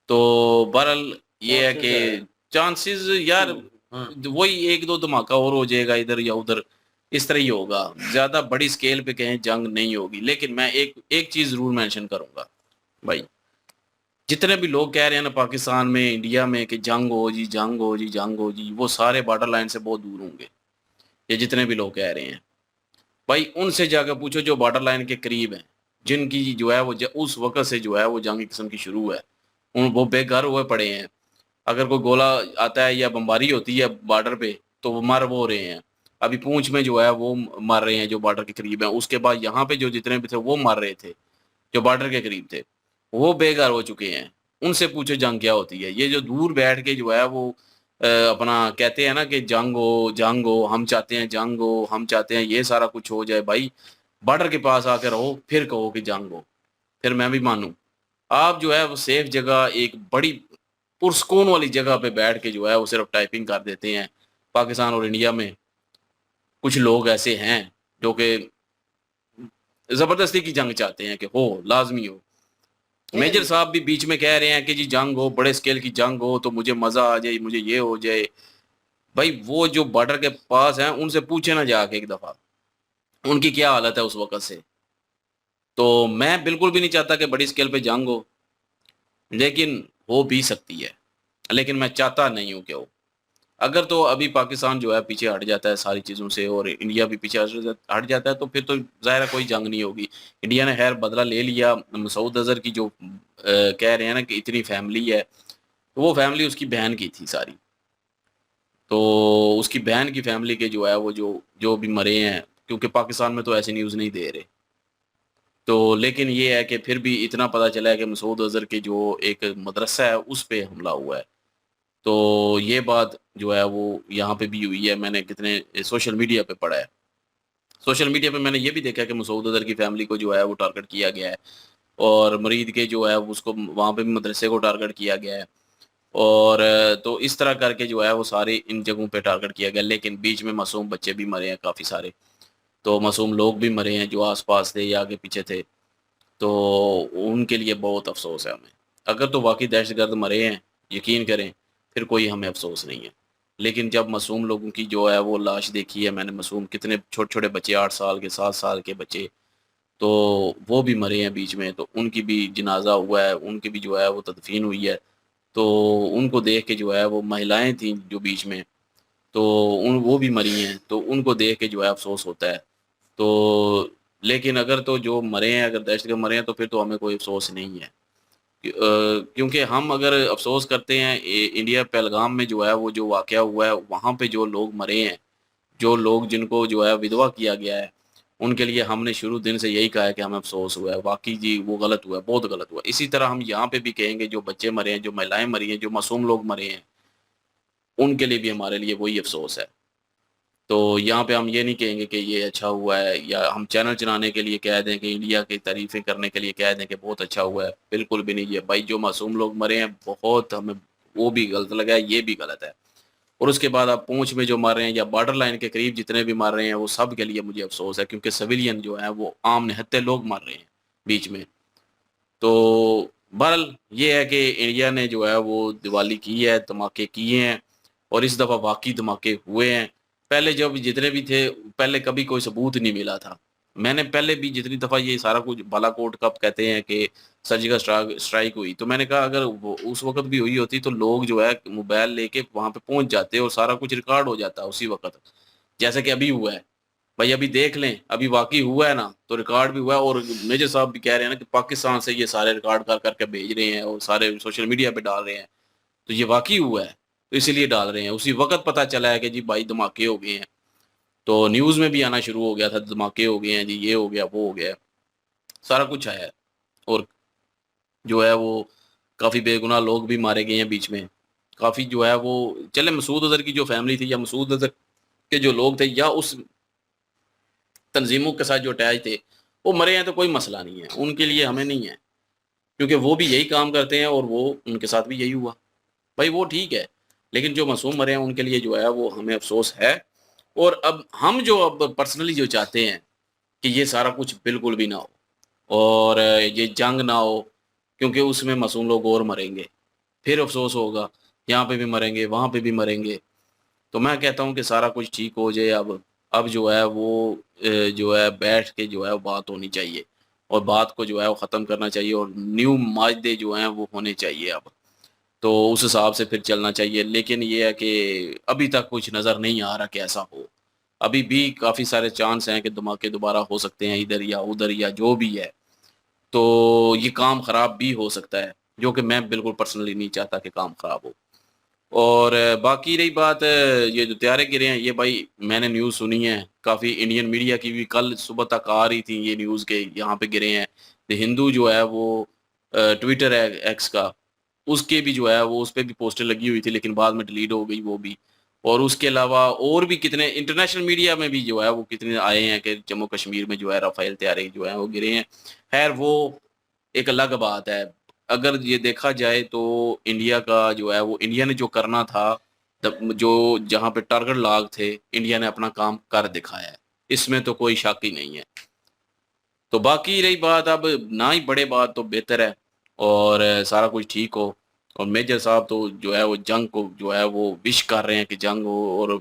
तो बहरहाल ये है चांसेस है। कि चांसेस यार, वही 1-2 धमाका और हो जाएगा इधर या उधर, इस तरह ही होगा। ज़्यादा बड़ी स्केल पे कहीं जंग नहीं होगी। लेकिन मैं एक एक चीज़ ज़रूर मेंशन करूँगा भाई, जितने भी लोग कह रहे हैं ना पाकिस्तान में, इंडिया में कि जंग हो जी, जंग हो जी, जंग हो जी, वो सारे बॉर्डर लाइन से बहुत दूर होंगे। ये जितने भी लोग कह रहे हैं, भाई उनसे जाकर पूछो जो बॉर्डर लाइन के करीब हैं, जिनकी जो है वो उस वक़्त से जो है वो जंग की किस्म की शुरू है। वो बेघर हुए पड़े हैं। अगर कोई गोला आता है या बमबारी होती है बॉर्डर पे, तो वो मर वो रहे हैं। अभी पूंछ में जो है वो मर रहे हैं जो बॉर्डर के करीब हैं। उसके बाद यहाँ पे जो जितने भी थे वो मर रहे थे, जो बॉर्डर के करीब थे। वो बेघर हो चुके हैं। उनसे पूछो जंग क्या होती है। ये जो दूर बैठ के जो है वो अपना कहते हैं ना कि जंग हो, हम चाहते हैं जंग हो, हम चाहते हैं ये सारा कुछ हो जाए। भाई बॉर्डर के पास आके रहो, फिर कहो कि जंग हो, फिर मैं भी मानूँ। आप जो है वो सेफ जगह, एक बड़ी पुरस्कून वाली जगह पे बैठ के जो है वो सिर्फ टाइपिंग कर देते हैं। पाकिस्तान और इंडिया में कुछ लोग ऐसे हैं जो कि ज़बरदस्ती की जंग चाहते हैं कि हो, लाज़मी हो। मेजर साहब भी बीच में कह रहे हैं कि जी जंग हो, बड़े स्केल की जंग हो तो मुझे मज़ा आ जाए, मुझे ये हो जाए। भाई वो जो बॉर्डर के पास हैं उनसे पूछे ना जाके एक दफ़ा, उनकी क्या हालत है उस वक़्त से। तो मैं बिल्कुल भी नहीं चाहता कि बड़ी स्केल पे जंग हो, लेकिन हो भी सकती है। लेकिन मैं चाहता नहीं हूँ कि हो। अगर तो अभी पाकिस्तान जो है पीछे हट जाता है सारी चीज़ों से, और इंडिया भी पीछे हट जाता है, तो फिर तो ज़ाहिर है कोई जंग नहीं होगी। इंडिया ने खैर बदला ले लिया। मसूद अज़हर की जो कह रहे हैं ना कि इतनी फैमिली है, तो वो फैमिली उसकी बहन की थी सारी। तो उसकी बहन की फैमिली के जो है वो जो जो भी मरे हैं, क्योंकि पाकिस्तान में तो ऐसी न्यूज़ नहीं दे रहे। तो लेकिन ये है कि फिर भी इतना पता चला है कि मसूद अज़हर के जो एक मदरसा है उस पे हमला हुआ है। तो ये बात जो है वो यहाँ पे भी हुई है, मैंने कितने सोशल मीडिया पे पढ़ा है। सोशल मीडिया पे मैंने ये भी देखा है कि मसूद अज़हर की फैमिली को जो है वो टारगेट किया गया है, और मरीद के जो है उसको वहाँ पे भी मदरसे को टारगेट किया गया है, और तो इस तरह करके जो है वो सारे इन जगहों पे टारगेट किया गया। लेकिन बीच में मासूम बच्चे भी मरे हैं काफ़ी सारे। तो मासूम लोग भी मरे हैं जो आसपास थे या आगे पीछे थे, तो उनके लिए बहुत अफसोस है हमें। अगर तो वाकई दहशतगर्द मरे हैं, यकीन करें, फिर कोई हमें अफसोस नहीं है। लेकिन जब मासूम लोगों की जो है वो लाश देखी है मैंने, मासूम कितने छोटे छोटे बच्चे, 8 साल के, 7 साल के बच्चे, तो वो भी मरे हैं बीच में, तो उनकी भी जनाजा हुआ है, उनकी भी जो है वो तदफीन हुई है। तो उनको देख के जो है, वो महिलाएं थी जो बीच में, तो उन वो भी मरी हैं, तो उनको देख के जो है अफसोस होता है। तो लेकिन अगर तो जो मरे हैं, अगर दहशतगर्द मरे हैं, तो फिर तो हमें कोई अफसोस नहीं है। क्योंकि हम अगर अफसोस करते हैं, इंडिया पहलगाम में जो है वो जो वाक़या हुआ है, वहाँ पे जो लोग मरे हैं, जो लोग जिनको जो है विधवा किया गया है, उनके लिए हमने शुरू दिन से यही कहा है कि हमें अफसोस हुआ है, वाकई जी वो गलत हुआ है, बहुत गलत हुआ है। इसी तरह हम यहाँ पे भी कहेंगे, जो बच्चे मरे हैं, जो महिलाएं मरी हैं, जो मासूम लोग मरे हैं, उनके लिए भी हमारे लिए वही अफसोस है। तो यहाँ पे हम ये नहीं कहेंगे कि ये अच्छा हुआ है, या हम चैनल चलाने के लिए कह दें कि इंडिया की तारीफ़ें करने के लिए कह दें कि बहुत अच्छा हुआ है, बिल्कुल भी नहीं है भाई। जो मासूम लोग मरे हैं, बहुत हमें वो भी गलत लगा है, ये भी गलत है। और उसके बाद आप पूंछ में जो मर रहे हैं या बॉर्डर लाइन के करीब जितने भी मर रहे हैं, वो सब के लिए मुझे अफसोस है, क्योंकि सिविलियन जो है वो आम निहत्थे लोग मर रहे हैं बीच में। तो बहरहाल ये है कि इंडिया ने जो है वो दिवाली की है, धमाके किए हैं, और इस दफ़ा वाक़ई धमाके हुए हैं। पहले जब जितने भी थे, पहले कभी कोई सबूत नहीं मिला था। मैंने पहले भी जितनी दफ़ा ये सारा कुछ बालाकोट कब कहते हैं कि सर्जिकल स्ट्राइक हुई, तो मैंने कहा अगर वो उस वक़्त भी हुई होती, तो लोग जो है मोबाइल लेके वहाँ पे पहुँच जाते और सारा कुछ रिकॉर्ड हो जाता उसी वक़्त, जैसे कि अभी हुआ है। भाई अभी देख लें, अभी वाक़ई हुआ है ना, तो रिकॉर्ड भी हुआ है, और मेजर साहब भी कह रहे हैं ना कि पाकिस्तान से ये सारे रिकॉर्ड कर कर के भेज रहे हैं और सारे सोशल मीडिया पे डाल रहे हैं। तो ये वाक़ई हुआ है, तो इसीलिए डाल रहे हैं। उसी वक़्त पता चला है कि जी भाई धमाके हो गए हैं। तो न्यूज़ में भी आना शुरू हो गया था, धमाके हो गए हैं जी, ये हो गया, वो हो गया। सारा कुछ आया है, और जो है वो काफ़ी बेगुनाह लोग भी मारे गए हैं बीच में। काफ़ी जो है वो, चले मसूद अज़हर की जो फैमिली थी, या मसूद अज़हर के जो लोग थे, या उस तंज़ीमों के साथ जो अटैच थे, वो मरे हैं, तो कोई मसला नहीं है, उनके लिए हमें नहीं है। क्योंकि वो भी यही काम करते हैं और वो उनके साथ भी यही हुआ। भाई वो ठीक है, लेकिन जो मासूम मरे हैं उनके लिए जो है वो हमें अफ़सोस है। और अब हम जो अब पर्सनली जो चाहते हैं कि ये सारा कुछ बिल्कुल भी ना हो, और ये जंग ना हो, क्योंकि उसमें मासूम लोग और मरेंगे, फिर अफ़सोस होगा, यहाँ पे भी मरेंगे, वहाँ पे भी मरेंगे। तो मैं कहता हूँ कि सारा कुछ ठीक हो जाए अब जो है वो जो है बैठ के जो है वो बात होनी चाहिए, और बात को जो है वो ख़त्म करना चाहिए, और न्यू माजदे जो हैं वो होने चाहिए अब। तो उस हिसाब से फिर चलना चाहिए। लेकिन ये है कि अभी तक कुछ नज़र नहीं आ रहा कि ऐसा हो। अभी भी काफ़ी सारे चांस हैं कि धमाके दोबारा हो सकते हैं इधर या उधर या जो भी है। तो ये काम ख़राब भी हो सकता है, जो कि मैं बिल्कुल पर्सनली नहीं चाहता कि काम ख़राब हो। और बाकी रही बात ये जो तारे गिरे हैं, ये भाई मैंने न्यूज़ सुनी है, काफ़ी इंडियन मीडिया की भी कल सुबह तक आ रही थी ये न्यूज़ के यहाँ पे गिरे हैं। द हिंदू जो है वो ट्विटर है एक्स का, उसके भी जो है वो उस पे भी पोस्टर लगी हुई थी, लेकिन बाद में डिलीट हो गई वो भी। और उसके अलावा और भी कितने इंटरनेशनल मीडिया में भी जो है वो कितने आए हैं कि जम्मू कश्मीर में जो है राफेल तैयारे जो है वो गिरे हैं। खैर वो एक अलग बात है। अगर ये देखा जाए तो इंडिया का जो है वो, इंडिया ने जो करना था, जो जहाँ पे टारगेट लाग थे, इंडिया ने अपना काम कर दिखाया है, इसमें तो कोई शक ही नहीं है। तो बाकी रही बात, अब ना ही बढ़े बात तो बेहतर है, और सारा कुछ ठीक हो। और मेजर साहब तो जो है वो जंग को जो है वो विश कर रहे हैं कि जंग हो, और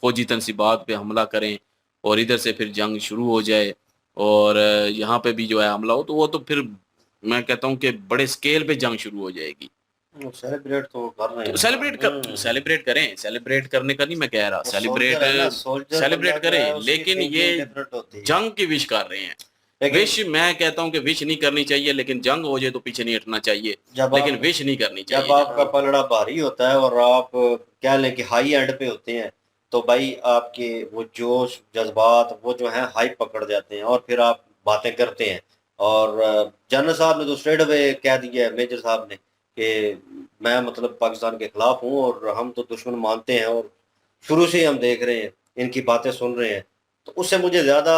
फौजी तनसीबात पे हमला करें, और इधर से फिर जंग शुरू हो जाए, और यहाँ पे भी जो है हमला हो, तो वो तो फिर मैं कहता हूँ कि बड़े स्केल पे जंग शुरू हो जाएगी। सेलिब्रेट तो कर रहे तो हैं ना। सेलिब्रेट करें, सेलिब्रेट करने का नहीं मैं कह रहा, वो सेलिब्रेट सोल्जर है ना, सोल्जर बंदा सेलिब्रेट जो है करें, उसकी लेकिन ये थिंकिंग डिफरेंट होती है। जंग की विश कर रहे हैं। लेकिन विश मैं कहता हूँ कि विश नहीं करनी चाहिए, लेकिन जंग हो जाए तो पीछे नहीं हटना चाहिए, जब लेकिन आप विश नहीं करनी जब चाहिए आपका जनाब। पलड़ा भारी होता है और आप कह लें कि हाई एंड पे होते हैं, तो भाई आपके वो जोश जज्बात वो जो है हाई पकड़ जाते हैं, और फिर आप बातें करते हैं। और जनरल साहब ने तो स्ट्रेट अवे कह दिया है, मेजर साहब ने, कि मैं मतलब पाकिस्तान के खिलाफ हूँ और हम तो दुश्मन मानते हैं, और शुरू से ही हम देख रहे हैं, इनकी बातें सुन रहे हैं। तो उससे मुझे ज़्यादा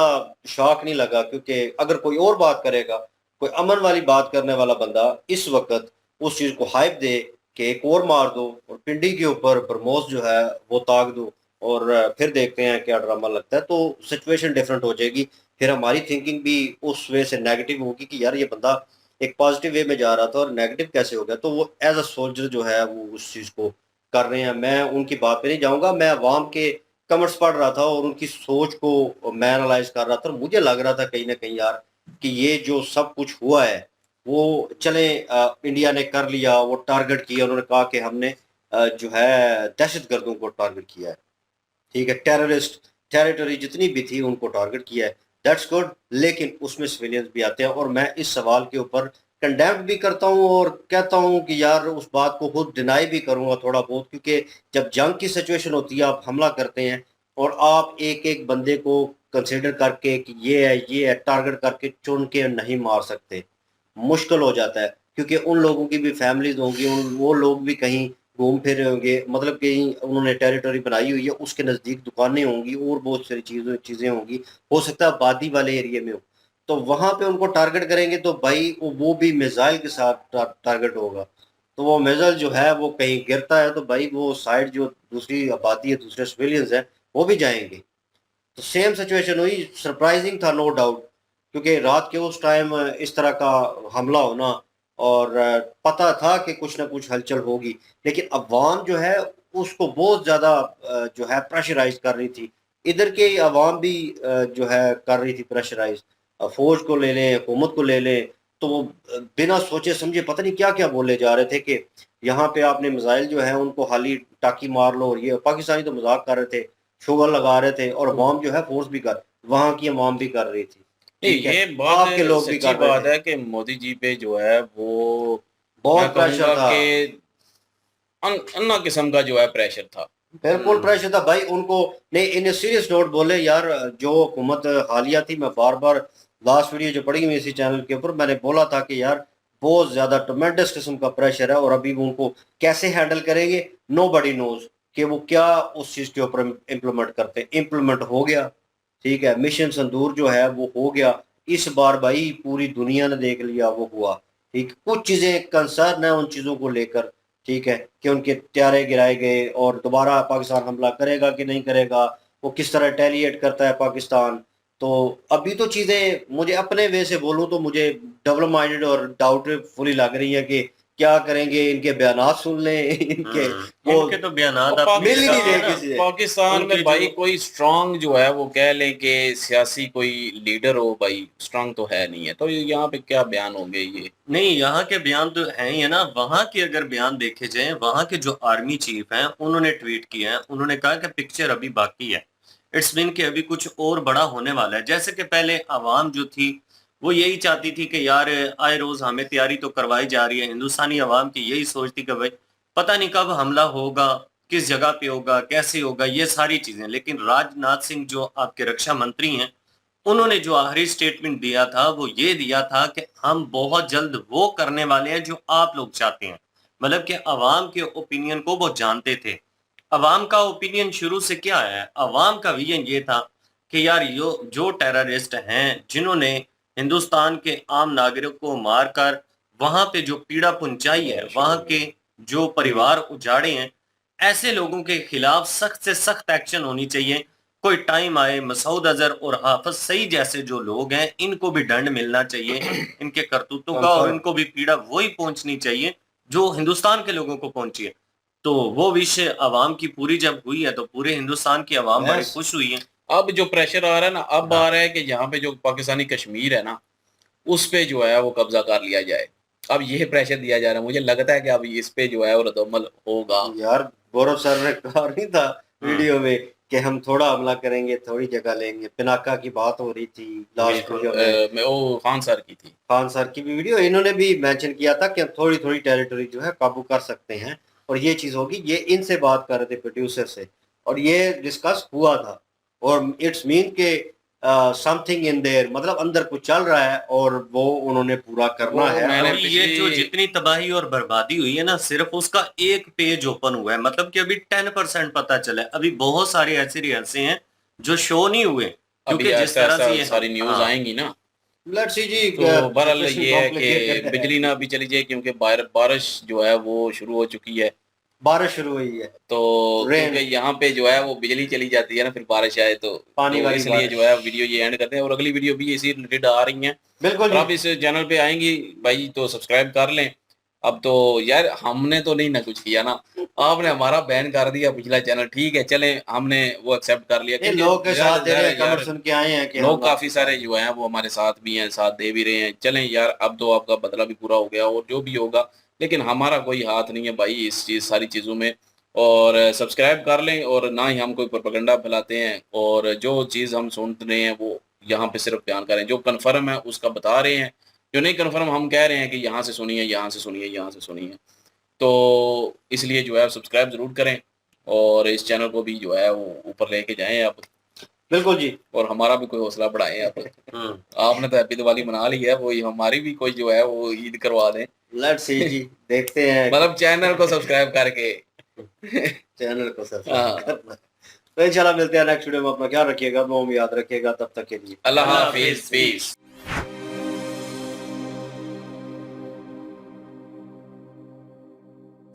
शॉक नहीं लगा, क्योंकि अगर कोई और बात करेगा, कोई अमन वाली बात करने वाला बंदा इस वक्त उस चीज़ को हाइप दे कि एक और मार दो और पिंडी के ऊपर ब्रह्मोस जो है वो ताक दो, और फिर देखते हैं क्या ड्रामा लगता है, तो सिचुएशन डिफरेंट हो जाएगी। फिर हमारी थिंकिंग भी उस वे से नेगेटिव होगी कि यार ये बंदा एक पॉजिटिव वे में जा रहा था और नेगेटिव कैसे हो गया। तो वो एज अ सोल्जर जो है वो उस चीज़ को कर रहे हैं। मैं उनकी बात पे नहीं जाऊँगा, मैं अवाम के कमेंट्स पढ़ रहा था और उनकी सोच को मैं एनालाइज़ कर रहा था और मुझे लग रहा था कहीं न कहीं यार कि ये जो सब कुछ हुआ है, वो चलें इंडिया ने कर लिया, वो टारगेट किया, उन्होंने कहा कि हमने जो है दहशतगर्दों को टारगेट किया है। ठीक है, टेररिस्ट टेरिटरी जितनी भी थी उनको टारगेट किया है, दैट्स गुड। लेकिन उसमें सिविलियंस भी आते हैं और मैं इस सवाल के ऊपर कंडेम्ड भी करता हूँ और कहता हूँ कि यार उस बात को खुद डिनाई भी करूँगा थोड़ा बहुत, क्योंकि जब जंग की सिचुएशन होती है, आप हमला करते हैं और आप एक-एक बंदे को कंसीडर करके कि ये है, टारगेट करके चुन के नहीं मार सकते। मुश्किल हो जाता है क्योंकि उन लोगों की भी फैमिलीज़ होंगी, वो लोग भी कहीं घूम फिर रहे होंगे, मतलब कहीं उन्होंने टेरिटरी बनाई हुई है, उसके नज़दीक दुकानें होंगी और बहुत सारी चीज़ें होंगी। हो सकता है आबादी वाले एरिया में हो, तो वहाँ पे उनको टारगेट करेंगे तो भाई वो भी मिसाइल के साथ टारगेट होगा। तो वो मिसाइल जो है वो कहीं गिरता है तो भाई वो साइड जो दूसरी आबादी है, दूसरे सिविलियंस हैं, वो भी जाएँगे। तो सेम सिचुएशन हुई, सरप्राइजिंग था नो डाउट, क्योंकि रात के उस टाइम इस तरह का हमला होना और पता था कि कुछ ना कुछ हलचल होगी, लेकिन अवाम जो है उसको बहुत ज़्यादा जो है प्रेशराइज़ कर रही थी। इधर के अवाम भी जो है कर रही थी प्रेशराइज़। फ़ौज को ले लें, हुकूमत को ले लें, तो वो बिना सोचे समझे पता नहीं क्या-क्या बोले जा रहे थे कि यहाँ पे आपने मिसाइल जो है उनको खाली टाँकी मार लो और ये पाकिस्तानी तो मज़ाक कर रहे थे। शुगर लगा रहे थे और अवाम जो है फ़ोर्स भी कर वहाँ की अवाम भी कर रही थी, नहीं, ठीक है? ये बात आपके लोग भी सच्ची कर रहे बात थे। है कि मोदी जी पे जो है वो मैं बहुत प्रेशर कहूँगा था, कि अन्ना किस्म का जो है प्रेशर था। बिल्कुल प्रेशर था भाई उनको। नहीं, इन अ सीरियस नोट बोले यार, जो हुकूमत हालिया थी, मैं बार-बार लास्ट वीडियो जो पड़ी हुई है इसी चैनल के ऊपर मैंने बोला था कि यार बहुत ज़्यादा ट्मेंडस किस्म का प्रेशर है और अभी वो उनको कैसे हैंडल करेंगे, नोबडी नोज़ कि वो क्या उस चीज़ के ऊपर इम्प्लीमेंट करते हैं। इम्प्लीमेंट हो गया, ठीक है? मिशन सिंदूर जो है वो हो गया। इस बार भाई पूरी दुनिया ने देख लिया वो हुआ, ठीक? कुछ चीज़ें कंसर्न है उन चीज़ों को लेकर, ठीक है? कि उनके त्यारे गिराए गए और दोबारा पाकिस्तान हमला करेगा कि नहीं करेगा, वो किस तरह रिटेलिएट करता है पाकिस्तान। तो अभी तो चीज़ें मुझे अपने वे से बोलूँ तो मुझे डबल माइंडेड और डाउटफुल ही लग रही है कि क्या करेंगे, इनके बयानात सुन लें, इनके वो इनके तो बयानात और आपने मिल ही नहीं देखा रहे ना, किसी से। पाकिस्तान उनके में भाई जो कोई स्ट्रांग जो है वो कह लें कि सियासी कोई लीडर हो भाई, स्ट्रांग तो है नहीं है। तो यहाँ पे क्या बयान होंगे ये? नहीं, यहाँ के बयान तो हैं ही है ना, वहाँ के अगर बयान देखे जाएँ, वहाँ के जो आर्मी चीफ हैं, उन्होंने ट्वीट किया है, उन्होंने कहा कि पिक्चर अभी बाकी है। इट्स मीन कि अभी कुछ और बड़ा होने वाला है। जैसे कि पहले अवाम जो थी, वो यही चाहती थी कि यार आए रोज़ हमें तैयारी तो करवाई जा रही है। हिंदुस्तानी अवाम की यही सोच थी कि भाई पता नहीं कब हमला होगा, किस जगह पे होगा, कैसे होगा, ये सारी चीज़ें। लेकिन राजनाथ सिंह जो आपके रक्षा मंत्री हैं, उन्होंने जो आखिरी स्टेटमेंट दिया था वो ये दिया था कि हम बहुत जल्द वो करने वाले हैं जो आप लोग चाहते हैं। मतलब कि अवाम के ओपिनियन को वो जानते थे। अवाम का ओपिनियन शुरू से क्या है? अवाम का विजन ये था कि यार यो जो टेररिस्ट हैं जिन्होंने हिंदुस्तान के आम नागरिक को मारकर वहां पे जो पीड़ा पहुंचाई है, वहां के जो परिवार उजाड़े हैं, ऐसे लोगों के खिलाफ सख्त से सख्त एक्शन होनी चाहिए। कोई टाइम आए मसूद अजहर और हाफिज सईद जैसे जो लोग हैं इनको भी दंड मिलना चाहिए इनके करतूतों का, और कंफर्म। इनको भी पीड़ा वही पहुंचनी चाहिए जो हिंदुस्तान के लोगों को पहुंची है। तो वो विषय अवाम की पूरी जब हुई है तो पूरे हिंदुस्तान की अवाम बड़े यस। खुश हुई है। अब जो प्रेशर आ रहा है ना, अब हाँ, आ रहा है कि यहाँ पे जो पाकिस्तानी कश्मीर है ना, उस पे जो है वो कब्जा कर लिया जाए। अब ये प्रेशर दिया जा रहा है, मुझे लगता है कि अब इस पे जो है वो रद्दमल होगा। यार गौरव सर ने कहा नहीं था हम्म, वीडियो में कि हम थोड़ा हमला करेंगे, थोड़ी जगह लेंगे। पिनाका की बात हो रही थी लास्ट बिल्कुल वीडियो में। मैं वो खान सर की थी। खान सर की भी वीडियो इन्होंने भी मेंशन किया था कि हम थोड़ी-थोड़ी टेरिटरी जो है काबू कर सकते हैं और ये चीज़ होगी। ये इनसे बात कर रहे थे प्रोड्यूसर से और ये डिस्कस हुआ था और इट्स मीन के समथिंग इन देयर, मतलब अंदर कुछ चल रहा है और वो उन्होंने पूरा करना वो है। मैंने अभी ये जो पिछली जितनी तबाही और बर्बादी हुई है ना, सिर्फ उसका एक पेज ओपन हुआ है। मतलब कि अभी 10% पता चला है। अभी बहुत सारे ऐसे हैं जो शो नहीं हुए, अभी क्योंकि जिस ऐसा तरह ऐसा से ये सारी न्यूज हाँ, आएंगी ना, लेट्स सी जी, तो बहरहाल सिचुएशन ये है कि कॉम्प्लिकेटेड है। बिजली ना भी चली जाए, क्योंकि बारिश जो है वो शुरू हो चुकी है। बारिश शुरू हुई है। तो Rain. क्योंकि यहाँ पे जो है वो बिजली चली जाती है ना, फिर बारिश आए तो पानी वाली इसलिए बारिश। जो है वीडियो ये एंड करते हैं, और अगली वीडियो भी इसी रिलेटेड आ रही हैं। बिल्कुल और आप जी। इस चैनल पे आएंगी भाई तो सब्सक्राइब कर लें। अब तो यार हमने तो नहीं ना कुछ किया ना, आपने हमारा बैन कर दिया पिछला चैनल, ठीक है चले हमने वो एक्सेप्ट कर लिया ये क्योंकि लोग के साथ दे रहे हैं, यार कमेंट सुन के आए हैं कि लोग हम काफी सारे जो हैं वो हमारे साथ भी हैं, साथ दे भी रहे हैं। चलें यार अब तो आपका बदला भी पूरा हो गया और जो भी होगा, लेकिन हमारा कोई हाथ नहीं है भाई इस चीज सारी चीजों में। और सब्सक्राइब कर लें, और ना ही हम कोई प्रोपेगेंडा फैलाते हैं, और जो चीज हम सुन रहे हैं वो यहाँ पे सिर्फ बयान करें, जो कन्फर्म है उसका बता रहे हैं, जो नहीं कन्फर्म हम कह रहे हैं कि यहाँ से सुनिए, यहाँ से सुनिए, यहाँ से सुनिए। तो इसलिए जो है सब्सक्राइब जरूर करें, और इस चैनल को भी जो है वो ऊपर लेके जाएं आप, बिल्कुल जी। और हमारा भी कोई हौसला बढ़ाएं आप। हम्म। आपने तो हैप्पी दिवाली मना ली है, वो हमारी भी कोई जो है वो ईद करवा दें, लेट्स सी जी, देखते हैं मतलब चैनल को सब्सक्राइब करके। चैनल को हाँ। सब्सक्राइब करना। तो इंशाल्लाह मिलते हैं नेक्स्ट वीडियो में। अपना ख्याल रखिएगा, दुआ में याद रखिएगा। तब तक के लिए अल्लाह हाफिज, पीस।